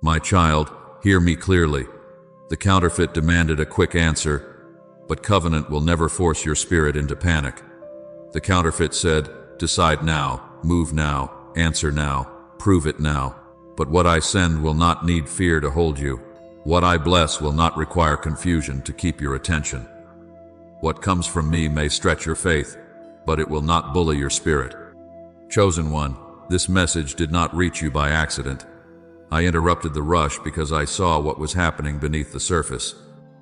My child, hear me clearly. The counterfeit demanded a quick answer, but covenant will never force your spirit into panic. The counterfeit said, decide now, move now, answer now, prove it now. But what I send will not need fear to hold you. What I bless will not require confusion to keep your attention. What comes from me may stretch your faith, but it will not bully your spirit. Chosen one, this message did not reach you by accident. I interrupted the rush because I saw what was happening beneath the surface.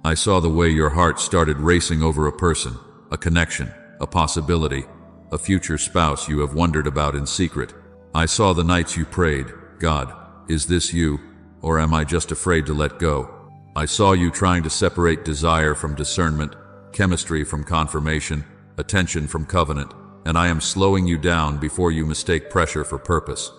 I saw the way your heart started racing over a person, a connection, a possibility, a future spouse you have wondered about in secret. I saw the nights you prayed, God, is this you, or am I just afraid to let go? I saw you trying to separate desire from discernment, chemistry from confirmation, attention from covenant, and I am slowing you down before you mistake pressure for purpose.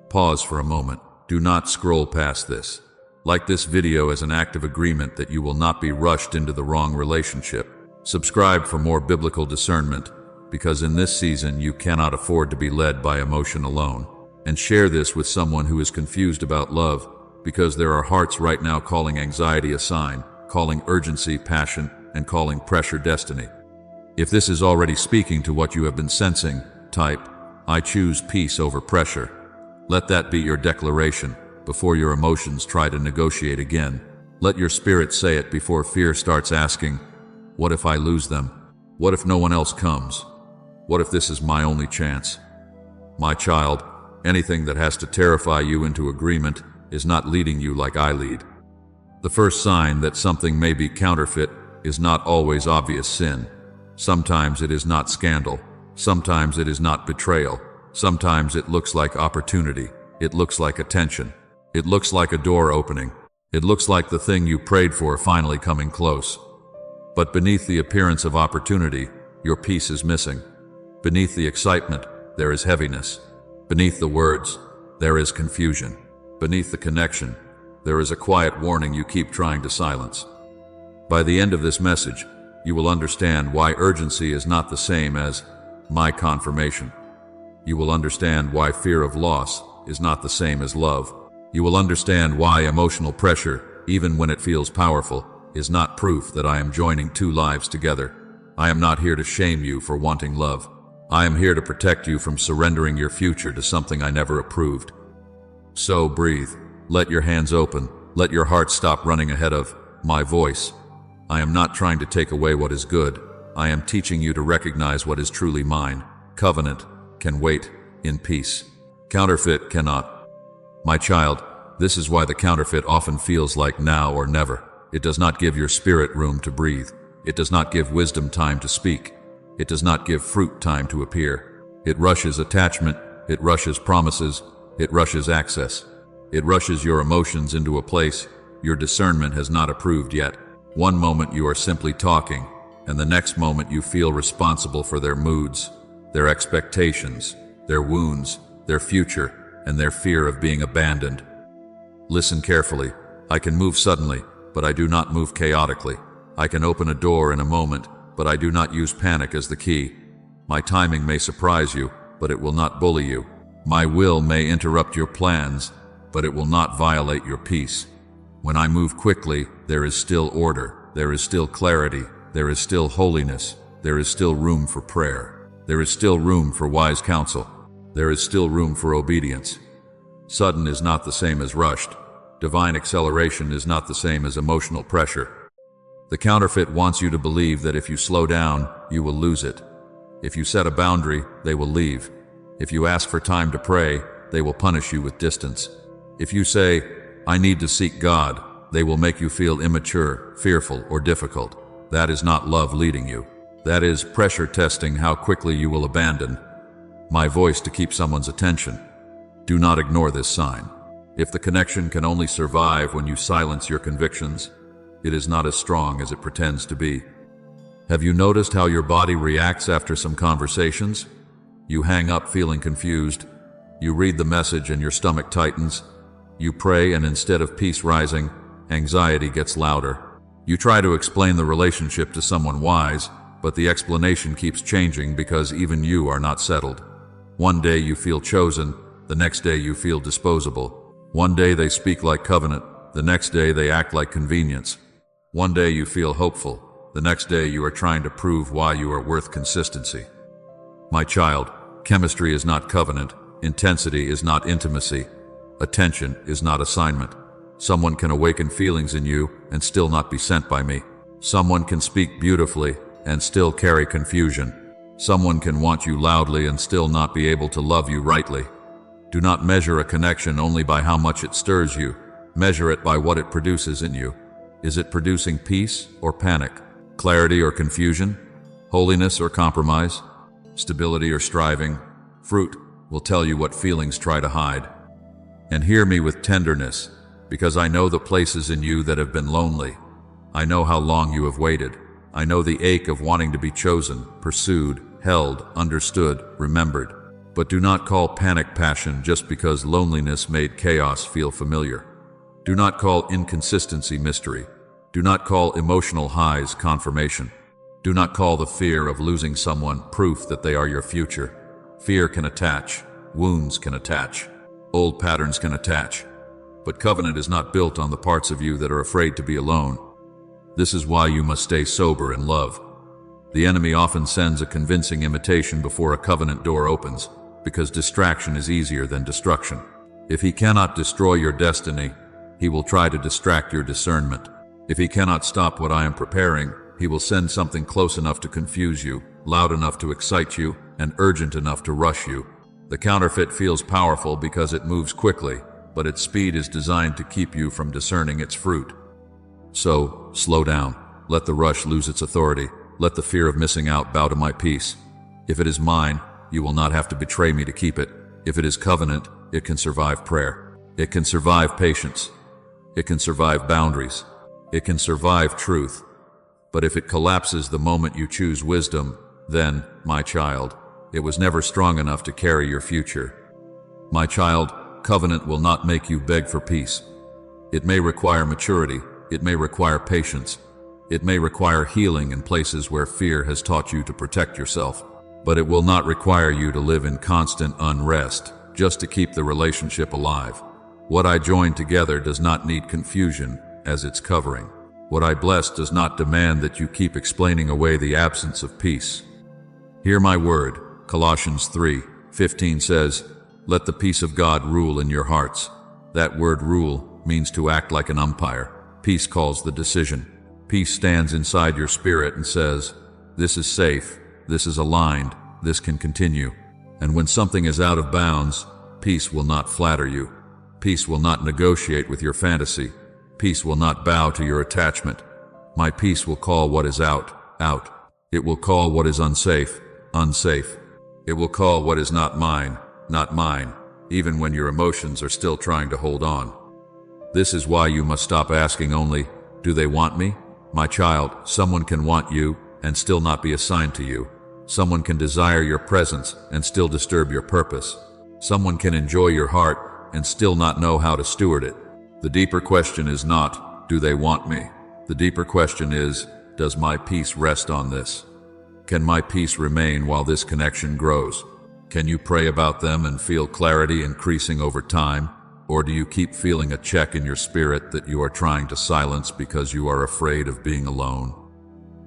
Pause for a moment. Do not scroll past this. Like this video as an act of agreement that you will not be rushed into the wrong relationship. Subscribe for more biblical discernment, because in this season you cannot afford to be led by emotion alone. And share this with someone who is confused about love, because there are hearts right now calling anxiety a sign, calling urgency passion, and calling pressure destiny. If this is already speaking to what you have been sensing, type, I choose peace over pressure. Let that be your declaration before your emotions try to negotiate again. Let your spirit say it before fear starts asking, what if I lose them? What if no one else comes? What if this is my only chance? My child, anything that has to terrify you into agreement is not leading you like I lead. The first sign that something may be counterfeit is not always obvious sin. Sometimes it is not scandal. Sometimes it is not betrayal. Sometimes it looks like opportunity. It looks like attention. It looks like a door opening. It looks like the thing you prayed for finally coming close. But beneath the appearance of opportunity, your peace is missing. Beneath the excitement, there is heaviness. Beneath the words, there is confusion. Beneath the connection, there is a quiet warning you keep trying to silence. By the end of this message, you will understand why urgency is not the same as my confirmation. You will understand why fear of loss is not the same as love. You will understand why emotional pressure, even when it feels powerful, is not proof that I am joining two lives together. I am not here to shame you for wanting love. I am here to protect you from surrendering your future to something I never approved. So breathe. Let your hands open. Let your heart stop running ahead of my voice. I am not trying to take away what is good. I am teaching you to recognize what is truly mine. Covenant can wait in peace. Counterfeit cannot. My child, this is why the counterfeit often feels like now or never. It does not give your spirit room to breathe. It does not give wisdom time to speak. It does not give fruit time to appear. It rushes attachment. It rushes promises. It rushes access. It rushes your emotions into a place your discernment has not approved yet. One moment you are simply talking, and the next moment you feel responsible for their moods, their expectations, their wounds, their future, and their fear of being abandoned. Listen carefully. I can move suddenly, but I do not move chaotically. I can open a door in a moment, but I do not use panic as the key. My timing may surprise you, but it will not bully you. My will may interrupt your plans, but it will not violate your peace. When I move quickly, there is still order, there is still clarity, there is still holiness, there is still room for prayer. There is still room for wise counsel. There is still room for obedience. Sudden is not the same as rushed. Divine acceleration is not the same as emotional pressure. The counterfeit wants you to believe that if you slow down, you will lose it. If you set a boundary, they will leave. If you ask for time to pray, they will punish you with distance. If you say, I need to seek God, they will make you feel immature, fearful, or difficult. That is not love leading you. That is pressure testing how quickly you will abandon my voice to keep someone's attention. Do not ignore this sign. If the connection can only survive when you silence your convictions, it is not as strong as it pretends to be. Have you noticed how your body reacts after some conversations? You hang up feeling confused. You read the message and your stomach tightens. You pray and instead of peace rising, anxiety gets louder. You try to explain the relationship to someone wise, but the explanation keeps changing because even you are not settled. One day you feel chosen, the next day you feel disposable. One day they speak like covenant, the next day they act like convenience. One day you feel hopeful, the next day you are trying to prove why you are worth consistency. My child, chemistry is not covenant, intensity is not intimacy, attention is not assignment. Someone can awaken feelings in you and still not be sent by me. Someone can speak beautifully and still carry confusion. Someone can want you loudly and still not be able to love you rightly. Do not measure a connection only by how much it stirs you. Measure it by what it produces in you. Is it producing peace or panic? Clarity or confusion? Holiness or compromise? Stability or striving? Fruit will tell you what feelings try to hide. And hear me with tenderness, because I know the places in you that have been lonely. I know how long you have waited. I know the ache of wanting to be chosen, pursued, held, understood, remembered. But do not call panic passion just because loneliness made chaos feel familiar. Do not call inconsistency mystery. Do not call emotional highs confirmation. Do not call the fear of losing someone proof that they are your future. Fear can attach. Wounds can attach. Old patterns can attach. But covenant is not built on the parts of you that are afraid to be alone. This is why you must stay sober in love. The enemy often sends a convincing invitation before a covenant door opens, because distraction is easier than destruction. If he cannot destroy your destiny, he will try to distract your discernment. If he cannot stop what I am preparing, he will send something close enough to confuse you, loud enough to excite you, and urgent enough to rush you. The counterfeit feels powerful because it moves quickly, but its speed is designed to keep you from discerning its fruit. So, slow down. Let the rush lose its authority. Let the fear of missing out bow to my peace. If it is mine, you will not have to betray me to keep it. If it is covenant, it can survive prayer. It can survive patience. It can survive boundaries. It can survive truth. But if it collapses the moment you choose wisdom, then, my child, it was never strong enough to carry your future. My child, covenant will not make you beg for peace. It may require maturity. It may require patience. It may require healing in places where fear has taught you to protect yourself. But it will not require you to live in constant unrest just to keep the relationship alive. What I join together does not need confusion as its covering. What I bless does not demand that you keep explaining away the absence of peace. Hear my word. Colossians 3:15 says, "Let the peace of God rule in your hearts." That word rule means to act like an umpire. Peace calls the decision. Peace stands inside your spirit and says, "This is safe, this is aligned, this can continue." And when something is out of bounds, peace will not flatter you. Peace will not negotiate with your fantasy. Peace will not bow to your attachment. My peace will call what is out, out. It will call what is unsafe, unsafe. It will call what is not mine, not mine, even when your emotions are still trying to hold on. This is why you must stop asking only, "Do they want me?" My child, someone can want you and still not be assigned to you. Someone can desire your presence and still disturb your purpose. Someone can enjoy your heart and still not know how to steward it. The deeper question is not, "Do they want me?" The deeper question is, "Does my peace rest on this?" Can my peace remain while this connection grows? Can you pray about them and feel clarity increasing over time? Or do you keep feeling a check in your spirit that you are trying to silence because you are afraid of being alone?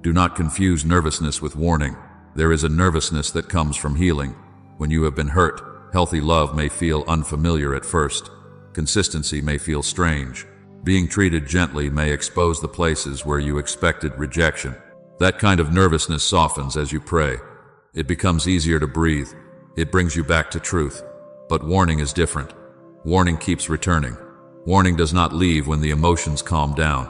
Do not confuse nervousness with warning. There is a nervousness that comes from healing. When you have been hurt, healthy love may feel unfamiliar at first. Consistency may feel strange. Being treated gently may expose the places where you expected rejection. That kind of nervousness softens as you pray. It becomes easier to breathe. It brings you back to truth. But warning is different. Warning keeps returning. Warning does not leave when the emotions calm down.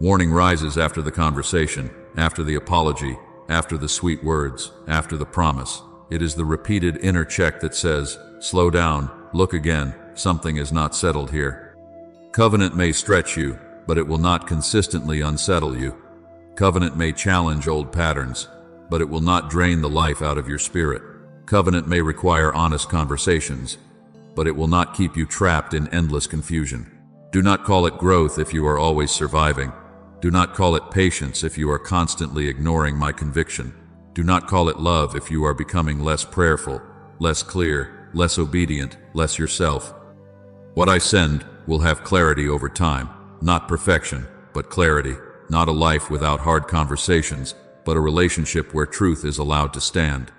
Warning rises after the conversation, after the apology, after the sweet words, after the promise. It is the repeated inner check that says, "Slow down, look again, something is not settled here." Covenant may stretch you, but it will not consistently unsettle you. Covenant may challenge old patterns, but it will not drain the life out of your spirit. Covenant may require honest conversations, but it will not keep you trapped in endless confusion. Do not call it growth if you are always surviving. Do not call it patience if you are constantly ignoring my conviction. Do not call it love if you are becoming less prayerful, less clear, less obedient, less yourself. What I send will have clarity over time, not perfection, but clarity, not a life without hard conversations, but a relationship where truth is allowed to stand.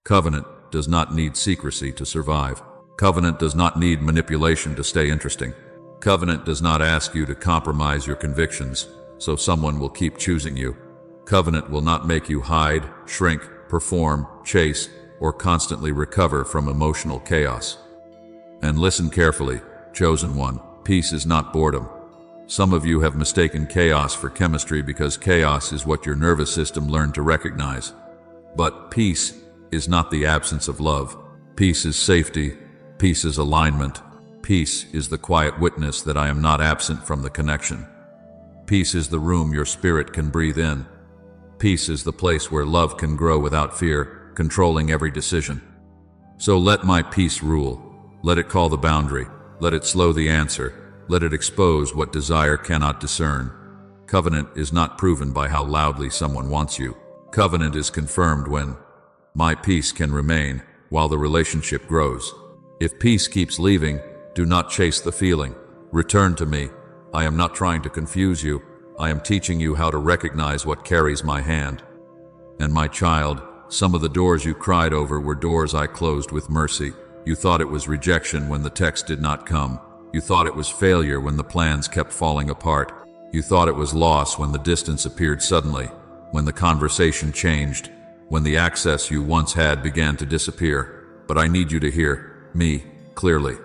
Covenant does not need secrecy to survive. Covenant does not need manipulation to stay interesting. Covenant does not ask you to compromise your convictions, so someone will keep choosing you. Covenant will not make you hide, shrink, perform, chase, or constantly recover from emotional chaos. And listen carefully, chosen one, peace is not boredom. Some of you have mistaken chaos for chemistry because chaos is what your nervous system learned to recognize. But peace is not the absence of love. Peace is safety. Peace is alignment. Peace is the quiet witness that I am not absent from the connection. Peace is the room your spirit can breathe in. Peace is the place where love can grow without fear, controlling every decision. So let my peace rule. Let it call the boundary. Let it slow the answer. Let it expose what desire cannot discern. Covenant is not proven by how loudly someone wants you. Covenant is confirmed when my peace can remain while the relationship grows. If peace keeps leaving, do not chase the feeling. Return to me. I am not trying to confuse you. I am teaching you how to recognize what carries my hand. And my child, some of the doors you cried over were doors I closed with mercy. You thought it was rejection when the text did not come. You thought it was failure when the plans kept falling apart. You thought it was loss when the distance appeared suddenly, when the conversation changed, when the access you once had began to disappear. But I need you to hear me clearly.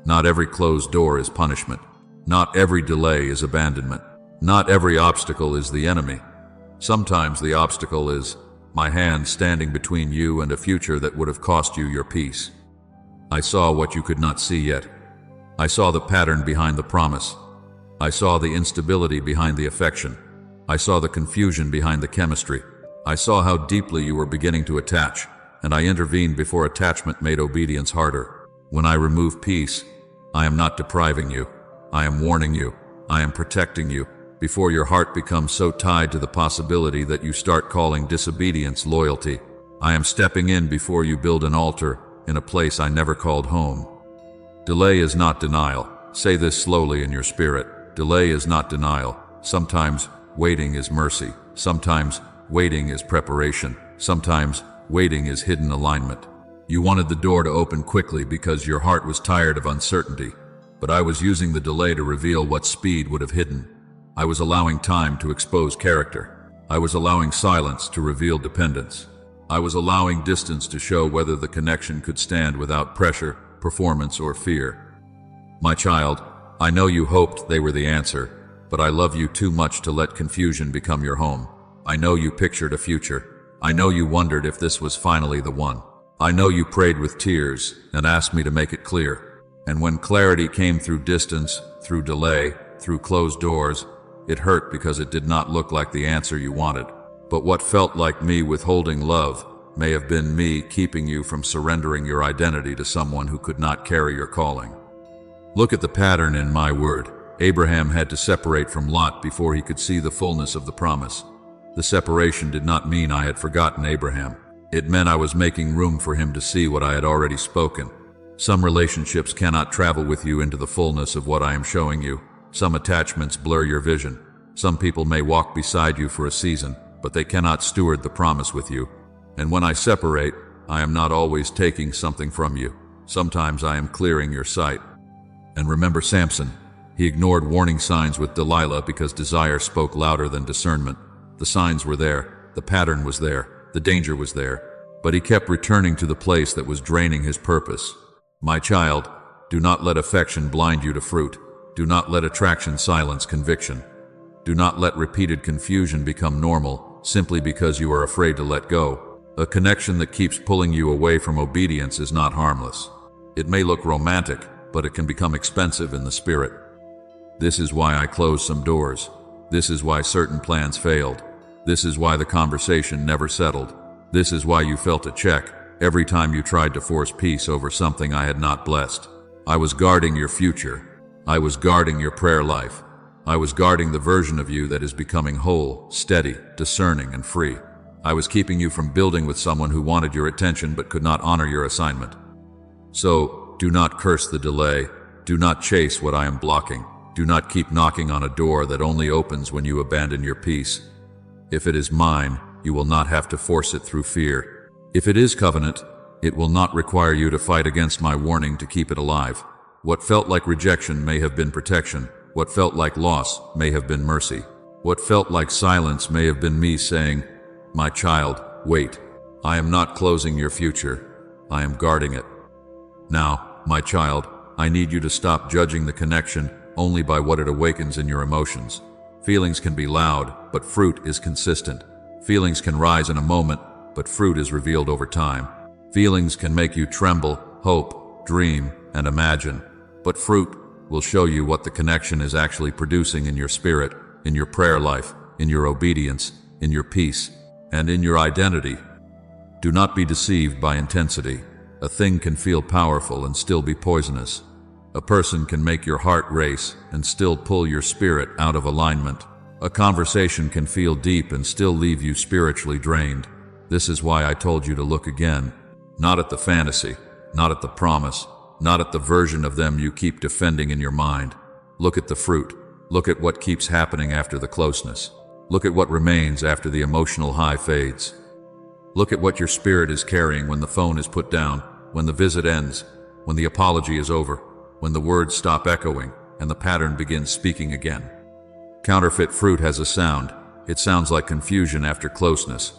Not every closed door is punishment. Not every delay is abandonment. Not every obstacle is the enemy. Sometimes the obstacle is my hand standing between you and a future that would have cost you your peace. I saw what you could not see yet. I saw the pattern behind the promise. I saw the instability behind the affection. I saw the confusion behind the chemistry. I saw how deeply you were beginning to attach, and I intervened before attachment made obedience harder. When I remove peace, I am not depriving you. I am warning you. I am protecting you, before your heart becomes so tied to the possibility that you start calling disobedience loyalty. I am stepping in before you build an altar in a place I never called home. Delay is not denial. Say this slowly in your spirit. Delay is not denial. Sometimes waiting is mercy. Sometimes waiting is preparation. Sometimes waiting is hidden alignment. You wanted the door to open quickly because your heart was tired of uncertainty, but I was using the delay to reveal what speed would have hidden. I was allowing time to expose character. I was allowing silence to reveal dependence. I was allowing distance to show whether the connection could stand without pressure, performance, or fear. My child, I know you hoped they were the answer, but I love you too much to let confusion become your home. I know you pictured a future. I know you wondered if this was finally the one. I know you prayed with tears and asked me to make it clear. And when clarity came through distance, through delay, through closed doors, it hurt because it did not look like the answer you wanted. But what felt like me withholding love may have been me keeping you from surrendering your identity to someone who could not carry your calling. Look at the pattern in my word. Abraham had to separate from Lot before he could see the fullness of the promise. The separation did not mean I had forgotten Abraham. It meant I was making room for him to see what I had already spoken. Some relationships cannot travel with you into the fullness of what I am showing you. Some attachments blur your vision. Some people may walk beside you for a season, but they cannot steward the promise with you. And when I separate, I am not always taking something from you. Sometimes I am clearing your sight. And remember Samson. He ignored warning signs with Delilah because desire spoke louder than discernment. The signs were there, the pattern was there, the danger was there, but he kept returning to the place that was draining his purpose. My child, do not let affection blind you to fruit. Do not let attraction silence conviction. Do not let repeated confusion become normal simply because you are afraid to let go. A connection that keeps pulling you away from obedience is not harmless. It may look romantic, but it can become expensive in the spirit. This is why I closed some doors. This is why certain plans failed. This is why the conversation never settled. This is why you felt a check every time you tried to force peace over something I had not blessed. I was guarding your future. I was guarding your prayer life. I was guarding the version of you that is becoming whole, steady, discerning, and free. I was keeping you from building with someone who wanted your attention but could not honor your assignment. So, do not curse the delay. Do not chase what I am blocking. Do not keep knocking on a door that only opens when you abandon your peace. If it is mine, you will not have to force it through fear. If it is covenant, it will not require you to fight against my warning to keep it alive. What felt like rejection may have been protection. What felt like loss may have been mercy. What felt like silence may have been me saying, "My child, wait. I am not closing your future. I am guarding it. Now, my child, I need you to stop judging the connection only by what it awakens in your emotions. Feelings can be loud, but fruit is consistent. Feelings can rise in a moment, but fruit is revealed over time. Feelings can make you tremble, hope, dream, and imagine, but fruit will show you what the connection is actually producing in your spirit, in your prayer life, in your obedience, in your peace, and in your identity. Do not be deceived by intensity. A thing can feel powerful and still be poisonous. A person can make your heart race and still pull your spirit out of alignment. A conversation can feel deep and still leave you spiritually drained. This is why I told you to look again. Not at the fantasy, not at the promise, not at the version of them you keep defending in your mind. Look at the fruit. Look at what keeps happening after the closeness. Look at what remains after the emotional high fades. Look at what your spirit is carrying when the phone is put down, when the visit ends, when the apology is over, when the words stop echoing and the pattern begins speaking again. Counterfeit fruit has a sound. It sounds like confusion after closeness.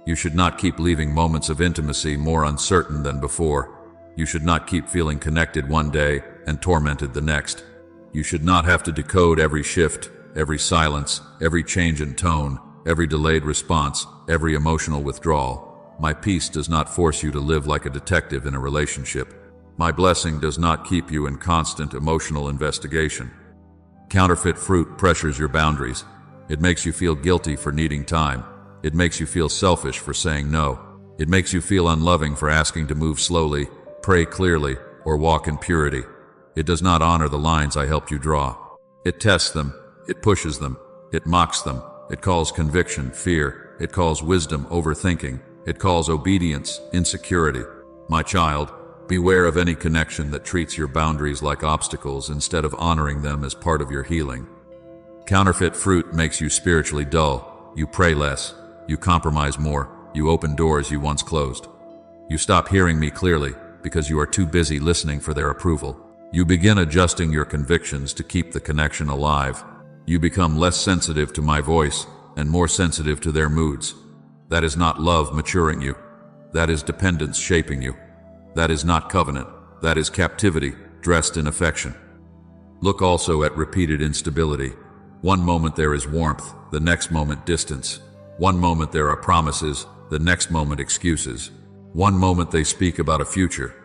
You should not keep leaving moments of intimacy more uncertain than before. You should not keep feeling connected one day and tormented the next. You should not have to decode every shift, every silence, every change in tone, every delayed response, every emotional withdrawal. My peace does not force you to live like a detective in a relationship. My blessing does not keep you in constant emotional investigation. Counterfeit fruit pressures your boundaries. It makes you feel guilty for needing time. It makes you feel selfish for saying no. It makes you feel unloving for asking to move slowly, pray clearly, or walk in purity. It does not honor the lines I helped you draw. It tests them. It pushes them. It mocks them. It calls conviction fear. It calls wisdom overthinking. It calls obedience insecurity. My child, beware of any connection that treats your boundaries like obstacles instead of honoring them as part of your healing. Counterfeit fruit makes you spiritually dull. You pray less. You compromise more. You open doors you once closed. You stop hearing me clearly because you are too busy listening for their approval. You begin adjusting your convictions to keep the connection alive. You become less sensitive to my voice and more sensitive to their moods. That is not love maturing you. That is dependence shaping you. That is not covenant. That is captivity dressed in affection. Look also at repeated instability. One moment there is warmth, the next moment distance. One moment there are promises, the next moment excuses. One moment they speak about a future,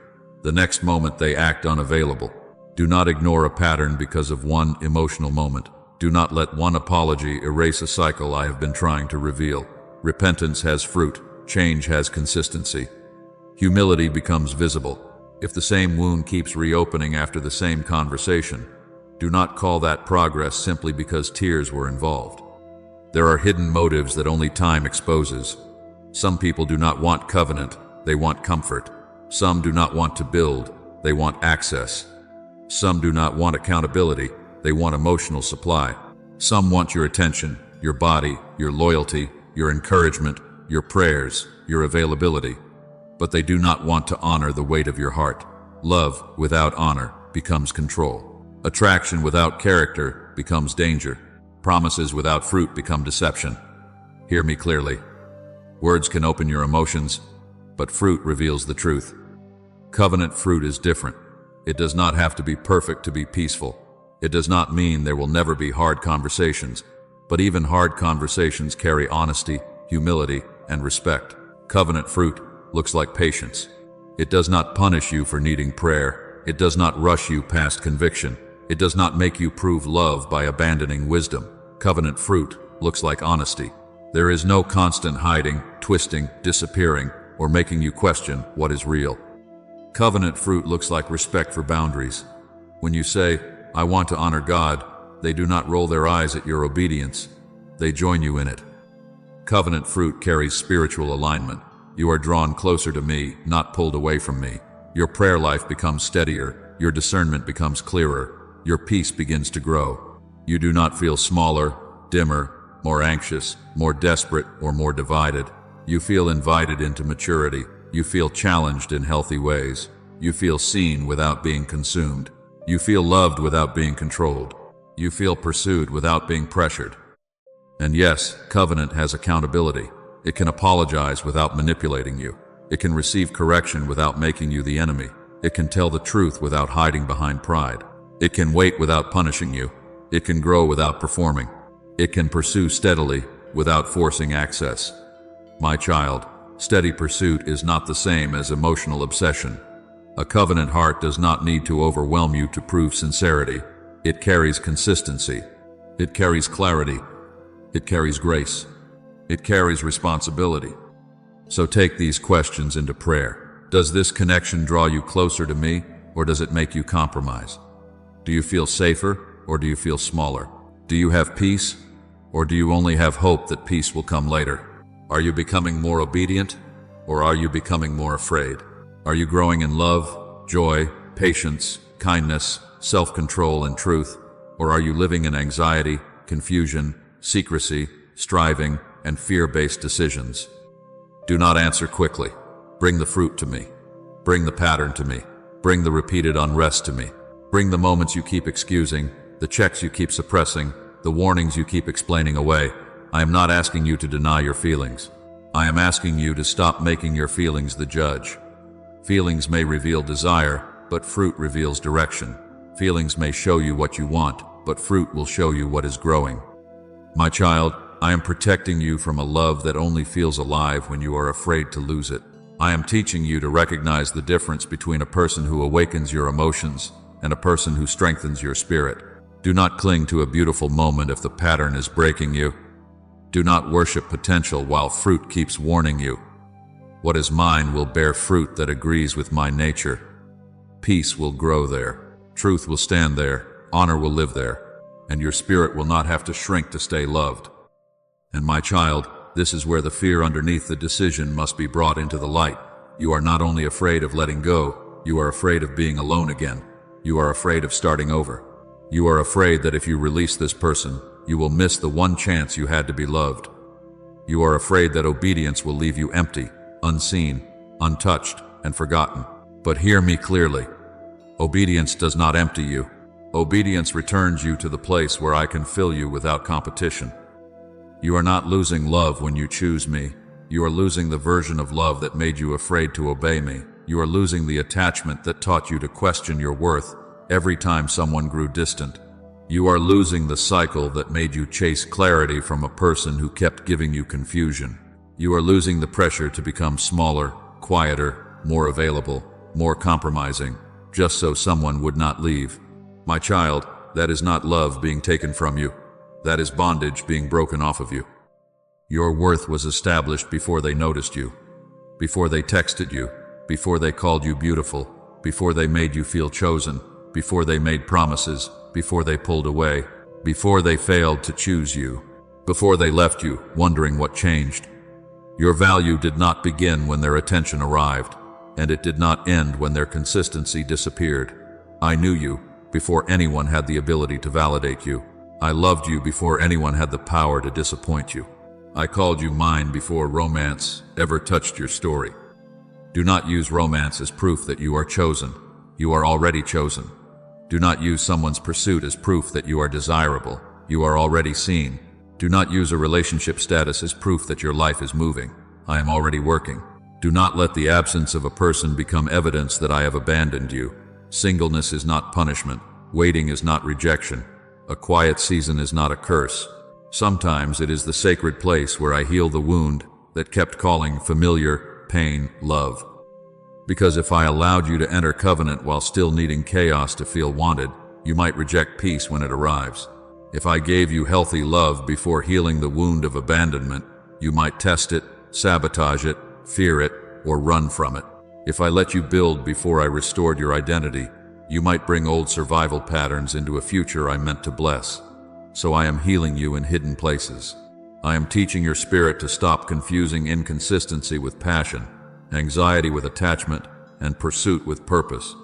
the next moment they act unavailable. Do not ignore a pattern because of one emotional moment. Do not let one apology erase a cycle I have been trying to reveal. Repentance has fruit. Change has consistency. Humility becomes visible. If the same wound keeps reopening after the same conversation, do not call that progress simply because tears were involved. There are hidden motives that only time exposes. Some people do not want covenant, they want comfort. Some do not want to build, they want access. Some do not want accountability, they want emotional supply. Some want your attention, your body, your loyalty, your encouragement, your prayers, your availability. But they do not want to honor the weight of your heart. Love without honor becomes control. Attraction without character becomes danger. Promises without fruit become deception. Hear me clearly. Words can open your emotions, but fruit reveals the truth. Covenant fruit is different. It does not have to be perfect to be peaceful. It does not mean there will never be hard conversations, but even hard conversations carry honesty, humility, and respect. Covenant fruit looks like patience. It does not punish you for needing prayer. It does not rush you past conviction. It does not make you prove love by abandoning wisdom. Covenant fruit looks like honesty. There is no constant hiding, twisting, disappearing, or making you question what is real. Covenant fruit looks like respect for boundaries. When you say, "I want to honor God," they do not roll their eyes at your obedience. They join you in it. Covenant fruit carries spiritual alignment. You are drawn closer to me, not pulled away from me. Your prayer life becomes steadier. your discernment becomes clearer, your peace begins to grow. You do not feel smaller, dimmer, more anxious, more desperate, or more divided. You feel invited into maturity. You feel challenged in healthy ways. You feel seen without being consumed. You feel loved without being controlled. You feel pursued without being pressured. And yes, Covenant has accountability. It can apologize without manipulating you. It can receive correction without making you the enemy. It can tell the truth without hiding behind pride. It can wait without punishing you. It can grow without performing. It can pursue steadily without forcing access. My child, steady pursuit is not the same as emotional obsession. A covenant heart does not need to overwhelm you to prove sincerity. It carries consistency. It carries clarity. It carries grace. It carries responsibility. So take these questions into prayer. Does this connection draw you closer to me, or does it make you compromise? Do you feel safer, or do you feel smaller? Do you have peace, or do you only have hope that peace will come later? Are you becoming more obedient, or are you becoming more afraid? Are you growing in love, joy, patience, kindness, self-control, and truth, or are you living in anxiety, confusion, secrecy, striving, and fear-based decisions? Do not answer quickly. Bring the fruit to me. Bring the pattern to me. Bring the repeated unrest to me. Bring the moments you keep excusing, the checks you keep suppressing, the warnings you keep explaining away. I am not asking you to deny your feelings. I am asking you to stop making your feelings the judge. Feelings may reveal desire, but fruit reveals direction. Feelings may show you what you want, but fruit will show you what is growing. My child, I am protecting you from a love that only feels alive when you are afraid to lose it. I am teaching you to recognize the difference between a person who awakens your emotions and a person who strengthens your spirit. Do not cling to a beautiful moment if the pattern is breaking you. Do not worship potential while fruit keeps warning you. What is mine will bear fruit that agrees with my nature. Peace will grow there. Truth will stand there. Honor will live there. And your spirit will not have to shrink to stay loved. And my child, this is where the fear underneath the decision must be brought into the light. You are not only afraid of letting go, you are afraid of being alone again. You are afraid of starting over. You are afraid that if you release this person, you will miss the one chance you had to be loved. You are afraid that obedience will leave you empty, unseen, untouched, and forgotten. But hear me clearly. Obedience does not empty you. Obedience returns you to the place where I can fill you without competition. You are not losing love when you choose me. You are losing the version of love that made you afraid to obey me. You are losing the attachment that taught you to question your worth every time someone grew distant. You are losing the cycle that made you chase clarity from a person who kept giving you confusion. You are losing the pressure to become smaller, quieter, more available, more compromising, just so someone would not leave. My child, that is not love being taken from you. That is bondage being broken off of you. Your worth was established before they noticed you, before they texted you, before they called you beautiful, before they made you feel chosen, before they made promises, before they pulled away, before they failed to choose you, before they left you, wondering what changed. Your value did not begin when their attention arrived, and it did not end when their consistency disappeared. I knew you before anyone had the ability to validate you. I loved you before anyone had the power to disappoint you. I called you mine before romance ever touched your story. Do not use romance as proof that you are chosen. You are already chosen. Do not use someone's pursuit as proof that you are desirable. You are already seen. Do not use a relationship status as proof that your life is moving. I am already working. Do not let the absence of a person become evidence that I have abandoned you. Singleness is not punishment. Waiting is not rejection. A quiet season is not a curse. Sometimes it is the sacred place where I heal the wound that kept calling familiar, pain, love. Because if I allowed you to enter covenant while still needing chaos to feel wanted, you might reject peace when it arrives. If I gave you healthy love before healing the wound of abandonment, you might test it, sabotage it, fear it, or run from it. If I let you build before I restored your identity, you might bring old survival patterns into a future I meant to bless. So I am healing you in hidden places. I am teaching your spirit to stop confusing inconsistency with passion, anxiety with attachment, and pursuit with purpose.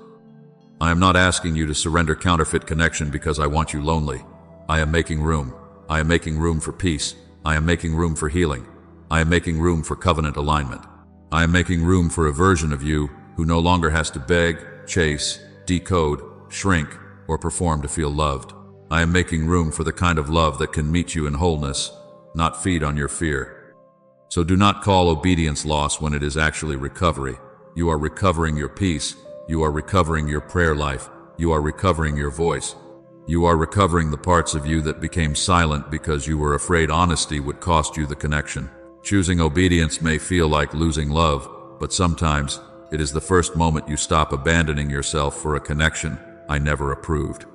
I am not asking you to surrender counterfeit connection because I want you lonely. I am making room. I am making room for peace. I am making room for healing. I am making room for covenant alignment. I am making room for a version of you who no longer has to beg, chase, decode, shrink, or perform to feel loved. I am making room for the kind of love that can meet you in wholeness, not feed on your fear. So do not call obedience loss when it is actually recovery. You are recovering your peace. You are recovering your prayer life. You are recovering your voice. You are recovering the parts of you that became silent because you were afraid honesty would cost you the connection. Choosing obedience may feel like losing love, but sometimes it is the first moment you stop abandoning yourself for a connection I never approved.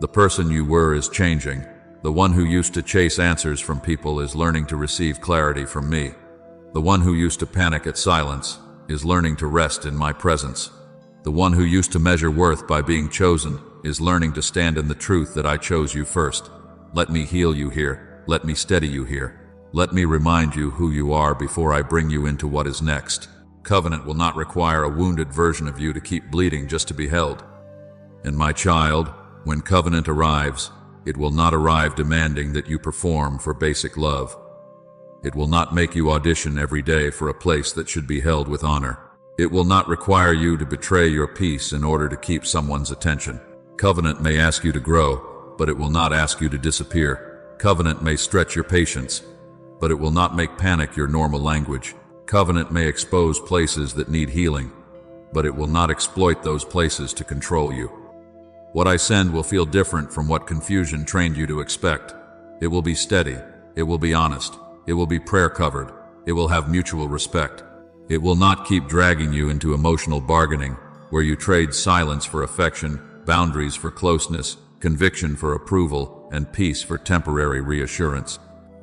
The person you were is changing. The one who used to chase answers from people is learning to receive clarity from me. The one who used to panic at silence is learning to rest in my presence. The one who used to measure worth by being chosen is learning to stand in the truth that I chose you first. Let me heal you here. Let me steady you here. Let me remind you who you are before I bring you into what is next. Covenant will not require a wounded version of you to keep bleeding just to be held. And my child, when covenant arrives, it will not arrive demanding that you perform for basic love. It will not make you audition every day for a place that should be held with honor. It will not require you to betray your peace in order to keep someone's attention. Covenant may ask you to grow, but it will not ask you to disappear. Covenant may stretch your patience, but it will not make panic your normal language. Covenant may expose places that need healing, but it will not exploit those places to control you. What I send will feel different from what confusion trained you to expect. It will be steady. It will be honest. It will be prayer-covered. It will have mutual respect. It will not keep dragging you into emotional bargaining, where you trade silence for affection, boundaries for closeness, conviction for approval, and peace for temporary reassurance.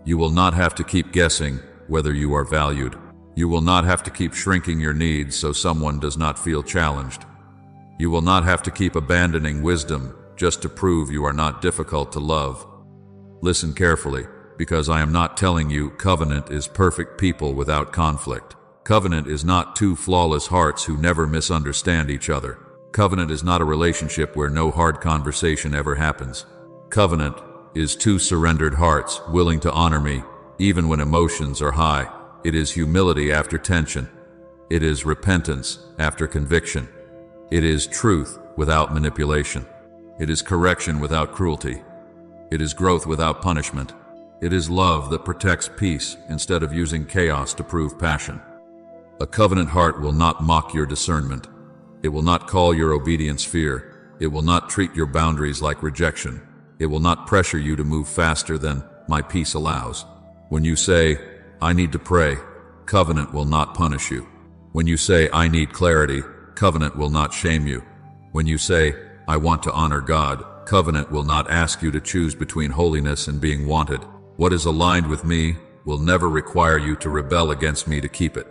You will not have to keep guessing whether you are valued. You will not have to keep shrinking your needs so someone does not feel challenged. You will not have to keep abandoning wisdom just to prove you are not difficult to love. Listen carefully, because I am not telling you covenant is perfect people without conflict. Covenant is not two flawless hearts who never misunderstand each other. Covenant is not a relationship where no hard conversation ever happens. Covenant is two surrendered hearts willing to honor me, even when emotions are high. It is humility after tension. It is repentance after conviction. It is truth without manipulation. It is correction without cruelty. It is growth without punishment. It is love that protects peace instead of using chaos to prove passion. A covenant heart will not mock your discernment. It will not call your obedience fear. It will not treat your boundaries like rejection. It will not pressure you to move faster than my peace allows. When you say, I need to pray, covenant will not punish you. When you say, I need clarity, covenant will not shame you. When you say, I want to honor God, covenant will not ask you to choose between holiness and being wanted. What is aligned with me will never require you to rebel against me to keep it.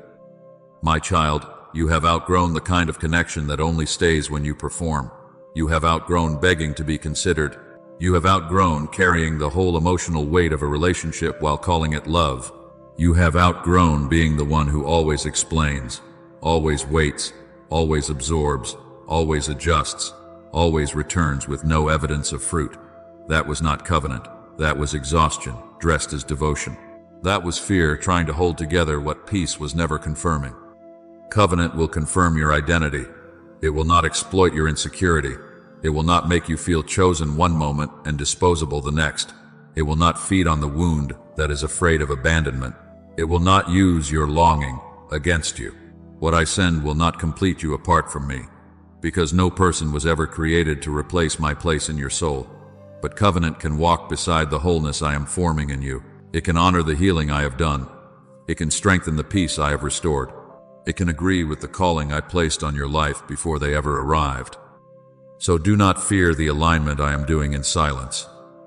My child, you have outgrown the kind of connection that only stays when you perform. You have outgrown begging to be considered. You have outgrown carrying the whole emotional weight of a relationship while calling it love. You have outgrown being the one who always explains, always waits, always absorbs, always adjusts, always returns with no evidence of fruit. That was not covenant. That was exhaustion, dressed as devotion. That was fear trying to hold together what peace was never confirming. Covenant will confirm your identity. It will not exploit your insecurity. It will not make you feel chosen one moment and disposable the next. It will not feed on the wound that is afraid of abandonment. It will not use your longing against you. What I send will not complete you apart from me, because no person was ever created to replace my place in your soul. But covenant can walk beside the wholeness I am forming in you. It can honor the healing I have done. It can strengthen the peace I have restored. It can agree with the calling I placed on your life before they ever arrived. So do not fear the alignment I am doing in silence.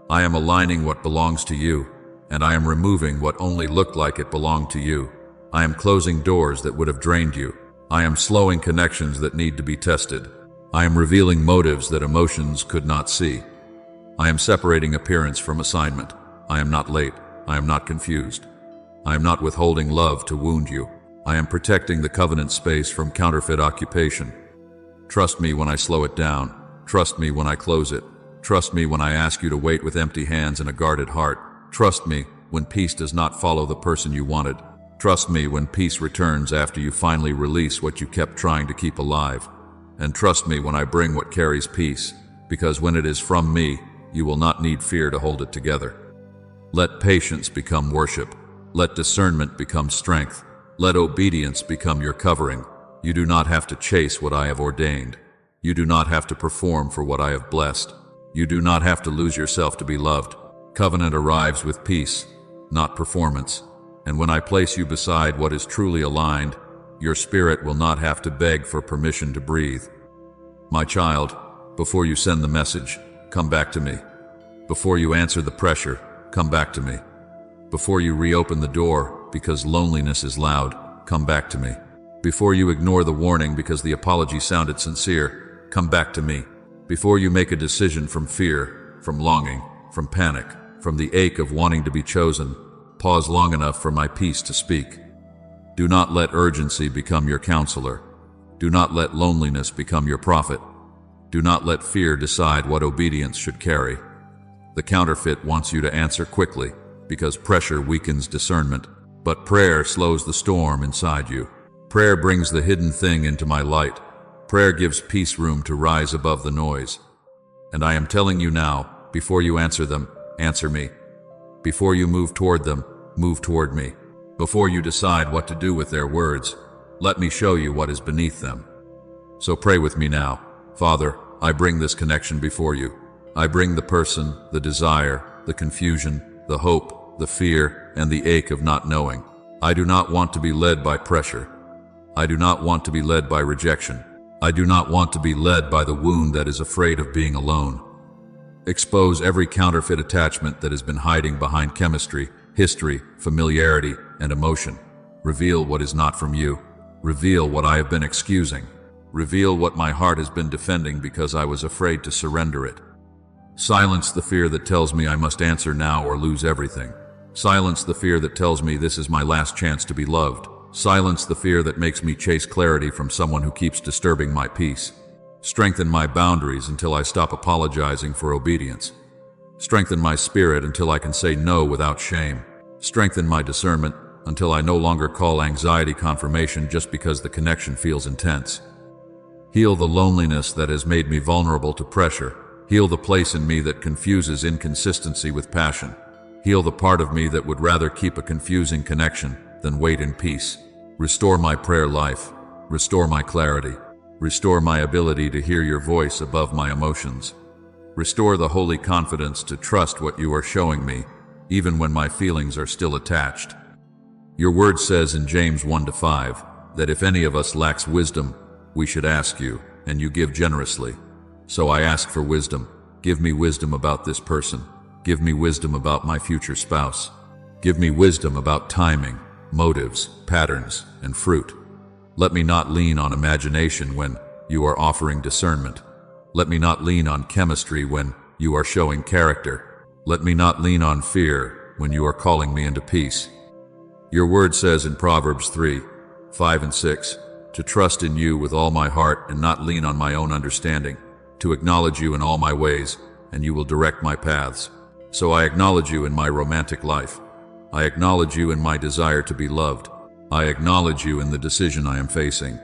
I am aligning what belongs to you, and I am removing what only looked like it belonged to you. I am closing doors that would have drained you. I am slowing connections that need to be tested. I am revealing motives that emotions could not see. I am separating appearance from assignment. I am not late. I am not confused. I am not withholding love to wound you. I am protecting the covenant space from counterfeit occupation. Trust me when I slow it down. Trust me when I close it. Trust me when I ask you to wait with empty hands and a guarded heart. Trust me when peace does not follow the person you wanted. Trust me when peace returns after you finally release what you kept trying to keep alive. And trust me when I bring what carries peace, because when it is from me, you will not need fear to hold it together. Let patience become worship. Let discernment become strength. Let obedience become your covering. You do not have to chase what I have ordained. You do not have to perform for what I have blessed. You do not have to lose yourself to be loved. Covenant arrives with peace, not performance. And when I place you beside what is truly aligned, your spirit will not have to beg for permission to breathe. My child, before you send the message, come back to me. Before you answer the pressure, come back to me. Before you reopen the door because loneliness is loud, come back to me. Before you ignore the warning because the apology sounded sincere, come back to me. Before you make a decision from fear, from longing, from panic, from the ache of wanting to be chosen, pause long enough for my peace to speak. Do not let urgency become your counselor. Do not let loneliness become your prophet. Do not let fear decide what obedience should carry. The counterfeit wants you to answer quickly, because pressure weakens discernment, but prayer slows the storm inside you. Prayer brings the hidden thing into my light. Prayer gives peace room to rise above the noise. And I am telling you now, before you answer them, answer me. Before you move toward them, move toward me. Before you decide what to do with their words, let me show you what is beneath them. So pray with me now. Father, I bring this connection before you. I bring the person, the desire, the confusion, the hope, the fear, and the ache of not knowing. I do not want to be led by pressure. I do not want to be led by rejection. I do not want to be led by the wound that is afraid of being alone. Expose every counterfeit attachment that has been hiding behind chemistry, history, familiarity, and emotion. Reveal what is not from you. Reveal what I have been excusing. Reveal what my heart has been defending because I was afraid to surrender it. Silence the fear that tells me I must answer now or lose everything. Silence the fear that tells me this is my last chance to be loved. Silence the fear that makes me chase clarity from someone who keeps disturbing my peace. Strengthen my boundaries until I stop apologizing for obedience. Strengthen my spirit until I can say no without shame. Strengthen my discernment until I no longer call anxiety confirmation just because the connection feels intense. Heal the loneliness that has made me vulnerable to pressure. Heal the place in me that confuses inconsistency with passion. Heal the part of me that would rather keep a confusing connection than wait in peace. Restore my prayer life. Restore my clarity. Restore my ability to hear your voice above my emotions. Restore the holy confidence to trust what you are showing me, even when my feelings are still attached. Your word says in James 1-5 that if any of us lacks wisdom, we should ask you, and you give generously. So I ask for wisdom. Give me wisdom about this person. Give me wisdom about my future spouse. Give me wisdom about timing, motives, patterns, and fruit. Let me not lean on imagination when you are offering discernment. Let me not lean on chemistry when you are showing character. Let me not lean on fear when you are calling me into peace. Your word says in Proverbs 3:5-6, to trust in you with all my heart and not lean on my own understanding, to acknowledge you in all my ways, and you will direct my paths. So I acknowledge you in my romantic life. I acknowledge you in my desire to be loved. I acknowledge you in the decision I am facing.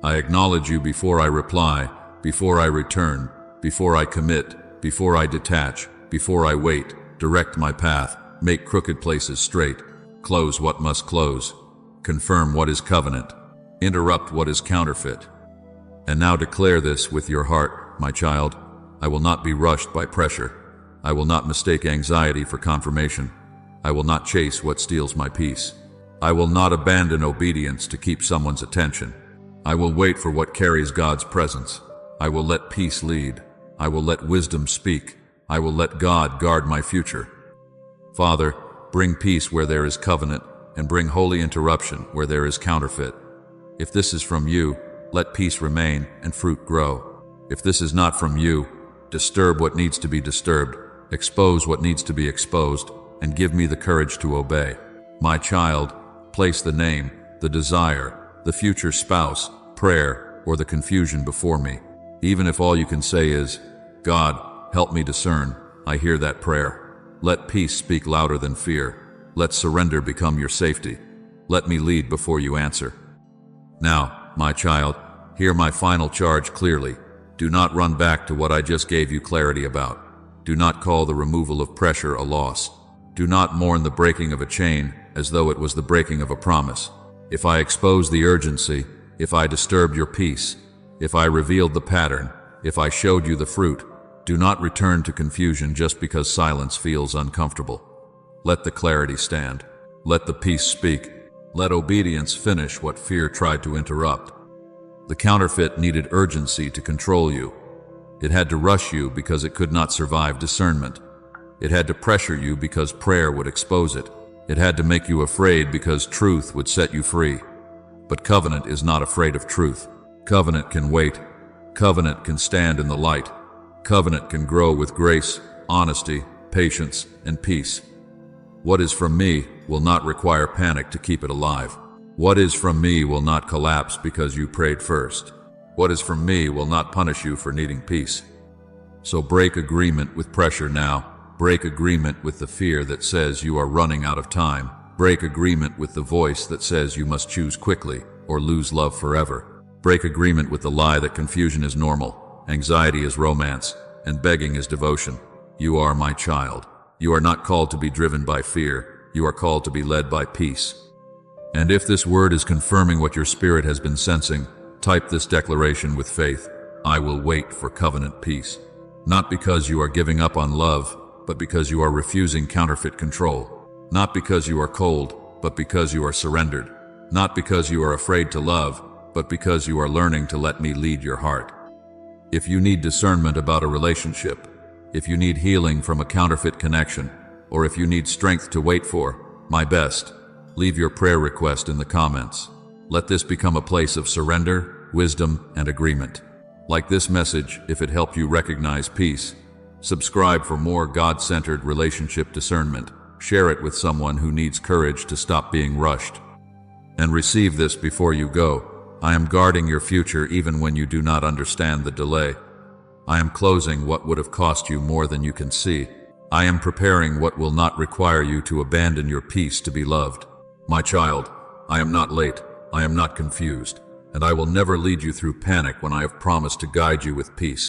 I acknowledge you before I reply, before I return, before I commit, before I detach, before I wait. Direct my path, make crooked places straight, close what must close, confirm what is covenant, interrupt what is counterfeit. And now declare this with your heart, my child. I will not be rushed by pressure. I will not mistake anxiety for confirmation. I will not chase what steals my peace. I will not abandon obedience to keep someone's attention. I will wait for what carries God's presence. I will let peace lead. I will let wisdom speak. I will let God guard my future. Father, bring peace where there is covenant, and bring holy interruption where there is counterfeit. If this is from you, let peace remain and fruit grow. If this is not from you, disturb what needs to be disturbed, expose what needs to be exposed, and give me the courage to obey. My child, place the name, the desire, the future spouse, prayer, or the confusion before me. Even if all you can say is, God, help me discern, I hear that prayer. Let peace speak louder than fear. Let surrender become your safety. Let me lead before you answer. Now, my child, hear my final charge clearly. Do not run back to what I just gave you clarity about. Do not call the removal of pressure a loss. Do not mourn the breaking of a chain as though it was the breaking of a promise. If I exposed the urgency, if I disturbed your peace, if I revealed the pattern, if I showed you the fruit, do not return to confusion just because silence feels uncomfortable. Let the clarity stand. Let the peace speak. Let obedience finish what fear tried to interrupt. The counterfeit needed urgency to control you. It had to rush you because it could not survive discernment. It had to pressure you because prayer would expose it. It had to make you afraid because truth would set you free. But covenant is not afraid of truth. Covenant can wait. Covenant can stand in the light. Covenant can grow with grace, honesty, patience, and peace. What is from me will not require panic to keep it alive. What is from me will not collapse because you prayed first. What is from me will not punish you for needing peace. So break agreement with pressure now. Break agreement with the fear that says you are running out of time. Break agreement with the voice that says you must choose quickly or lose love forever. Break agreement with the lie that confusion is normal, anxiety is romance, and begging is devotion. You are my child. You are not called to be driven by fear. You are called to be led by peace. And if this word is confirming what your spirit has been sensing, type this declaration with faith. I will wait for covenant peace. Not because you are giving up on love, but because you are refusing counterfeit control. Not because you are cold, but because you are surrendered. Not because you are afraid to love, but because you are learning to let me lead your heart. If you need discernment about a relationship, if you need healing from a counterfeit connection, or if you need strength to wait for my best, leave your prayer request in the comments. Let this become a place of surrender, wisdom, and agreement. Like this message, if it helped you recognize peace, subscribe for more God-centered relationship discernment. Share it with someone who needs courage to stop being rushed. And receive this before you go. I am guarding your future even when you do not understand the delay. I am closing what would have cost you more than you can see. I am preparing what will not require you to abandon your peace to be loved. My child, I am not late, I am not confused, and I will never lead you through panic when I have promised to guide you with peace.